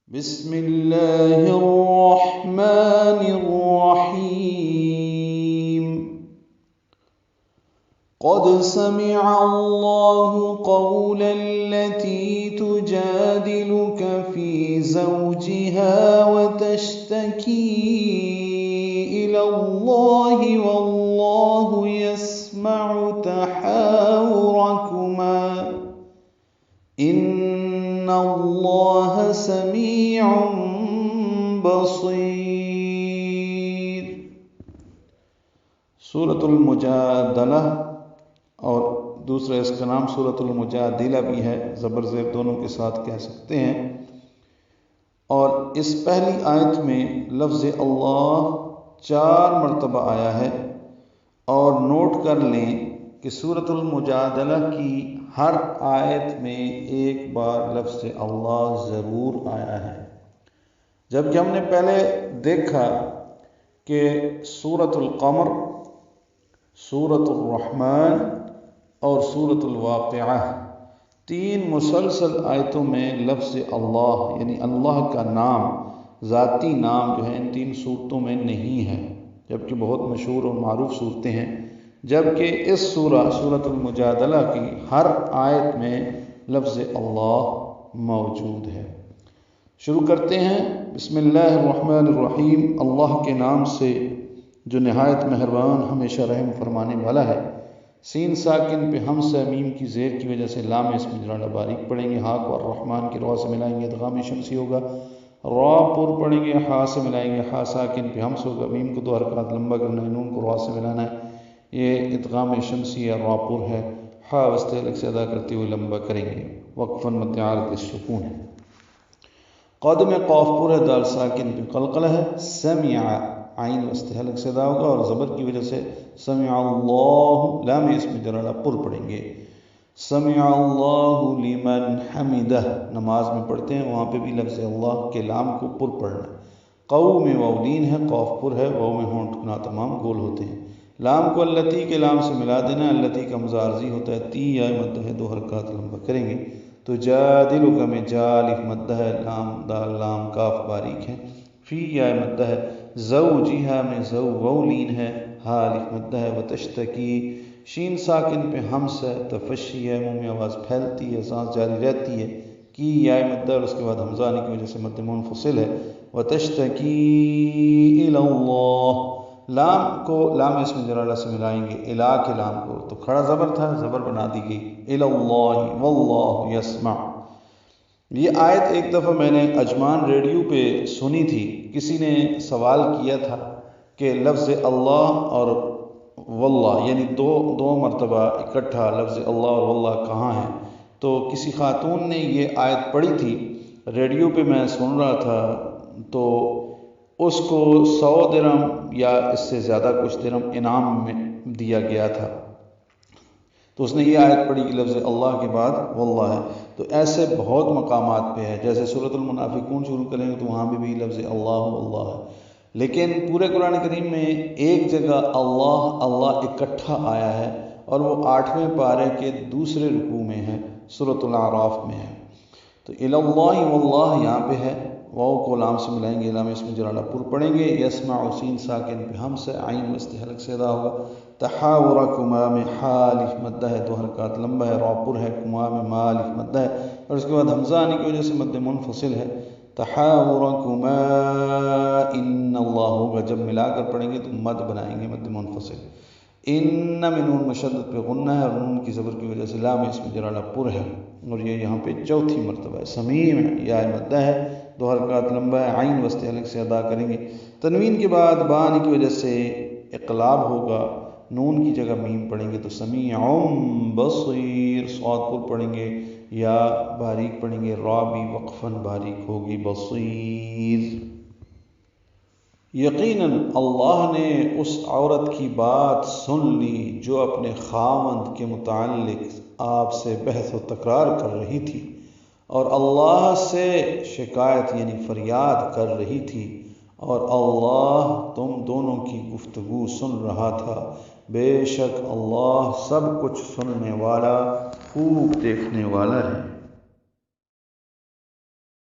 بسم الله الرحمن الرحيم قد سمع الله قول التي تجادلك في زوجها وتشتكي إلى الله والله يسمع تحاوركما إن الله سميع بصیر۔ سورۃ المجادلہ اور دوسرا اس کا نام سورۃ المجادلہ بھی ہے، زبر زیر دونوں کے ساتھ کہہ سکتے ہیں۔ اور اس پہلی آیت میں لفظ اللہ 4 مرتبہ آیا ہے، اور نوٹ کر لیں کہ سورۃ المجادلہ کی ہر آیت میں ایک بار لفظ اللہ ضرور آیا ہے، جبکہ ہم نے پہلے دیکھا کہ سورۃ القمر، سورۃ الرحمن اور سورۃ الواقعہ 3 مسلسل آیتوں میں لفظ اللہ یعنی اللہ کا نام، ذاتی نام جو ہے ان 3 صورتوں میں نہیں ہے، جبکہ بہت مشہور اور معروف صورتیں ہیں۔ جبکہ اس سورۃ المجادلہ کی ہر آیت میں لفظ اللہ موجود ہے۔ شروع کرتے ہیں بسم اللہ الرحمن الرحیم، اللہ کے نام سے جو نہایت مہربان ہمیشہ رحم فرمانے والا ہے۔ سین ساکن پہ ہمز میم کی زیر کی وجہ سے لام اس میں جرالا باریک پڑھیں گے، ہا کو الرحمن کی روا سے ملائیں گے، ادغام شمسی ہوگا۔ را پر پڑھیں گے، ہا سے ملائیں گے، ہا ساکن پہ ہمز ہوگا، میم کو 2 حرکات لمبا کرنا ہے، نون کو روا سے ملانا ہے، یہ ادغام شمسی یا راپور ہے۔ ہا وسط حلق سے ادا کرتے ہوئے لمبا کریں گے، وقفاً مد عارض السکون ہے۔ قد میں قاف پر ہے، دال ساکن پہ قلقلہ ہے، سمع عین وسط حلق سے ادا ہوگا، اور زبر کی وجہ سے سمع اللہ، لام اس میں جرالہ پر پڑھیں گے۔ سمع اللہ لمن حمدہ نماز میں پڑھتے ہیں، وہاں پہ بھی لفظ اللہ کے لام کو پر پڑھنا ہے۔ قو میں واولین ہے، قاف پر ہے، واو میں ہونٹ نا تمام گول ہوتے ہیں۔ لام کو اللتی کے لام سے ملا دینا، اللتی کا حمزہ عارضی ہوتا ہے، تی یا مد ہے، 2 حرکات لمبا کریں گے۔ تو جادلک میں جا الف مد ہے، لام دال لام کاف باریک ہے، فی یا مد ہے، زوجہا میں زو واولین ہے، ہا الف مد ہے، وتشتکی شین ساکن پہ ہمس ہے، تفشی ہے، منہ میں آواز پھیلتی ہے، سانس جاری رہتی ہے، کی یا مد ہے، اور اس کے بعد حمزہ آنے کی وجہ سے مد منفصل ہے، وتشتکی الی اللہ، لام کو لام اس میں جرالہ سے ملائیں گے، الہ کے لام کو، تو کھڑا زبر تھا، زبر بنا دی گئی، الی اللہ واللہ یسمع۔ یہ آیت ایک دفعہ میں نے اجمان ریڈیو پہ سنی تھی، کسی نے سوال کیا تھا کہ لفظ اللہ اور واللہ یعنی دو مرتبہ اکٹھا لفظ اللہ اور واللہ کہاں ہے؟ تو کسی خاتون نے یہ آیت پڑھی تھی، ریڈیو پہ میں سن رہا تھا، تو اس کو 100 درہم یا اس سے زیادہ کچھ درہم انعام میں دیا گیا تھا۔ تو اس نے یہ آیت پڑھی کہ لفظ اللہ کے بعد واللہ ہے۔ تو ایسے بہت مقامات پہ ہے، جیسے سورۃ المنافقون شروع کریں گے تو وہاں بھی لفظ اللہ اللہ ہے، لیکن پورے قرآن کریم میں ایک جگہ اللہ اللہ اکٹھا آیا ہے، اور وہ 8ویں پارے کے دوسرے رکوع میں ہے، سورۃ الاعراف میں ہے۔ تو الی اللہ واللہ یہاں پہ ہے، واو کو لام سے ملائیں گے، لام اس میں جرالہ پر پڑھیں گے، یسمع سین ساکن پہ ہم سے، عین وسط حلق سے ادا ہوگا۔ تحاورکما میں ہا الف مد ہے، 2 حرکات لمبا ہے، را پر ہے، کما میں ما الف مد ہے، اور اس کے بعد حمزہ آنے کی وجہ سے مد منفصل ہے، تحاورکما ان اللہ ہوگا، جب ملا کر پڑھیں گے تو مد بنائیں گے مد منفصل۔ ان میں نون مشدد پہ غنہ ہے، اور نون کی زبر کی وجہ سے لام اس میں جرالہ پر ہے، اور یہ یہاں پہ 4تھی مرتبہ ہے۔ سمیم یا مد ہے، 2 حرکات لمبا ہے، عین وسط حلق سے ادا کریں گے۔ تنوین کے بعد با آنے کی وجہ سے اقلاب ہوگا، نون کی جگہ میم پڑھیں گے، تو سمیع بصیر، صاد پر پڑھیں گے، یا باریک پڑھیں گے، را بھی وقفاً باریک ہوگی، بصیر۔ یقیناً اللہ نے اس عورت کی بات سن لی جو اپنے خاوند کے متعلق آپ سے بحث و تکرار کر رہی تھی، اور اللہ سے شکایت یعنی فریاد کر رہی تھی، اور اللہ تم دونوں کی گفتگو سن رہا تھا۔ بے شک اللہ سب کچھ سننے والا، خوب دیکھنے والا ہے۔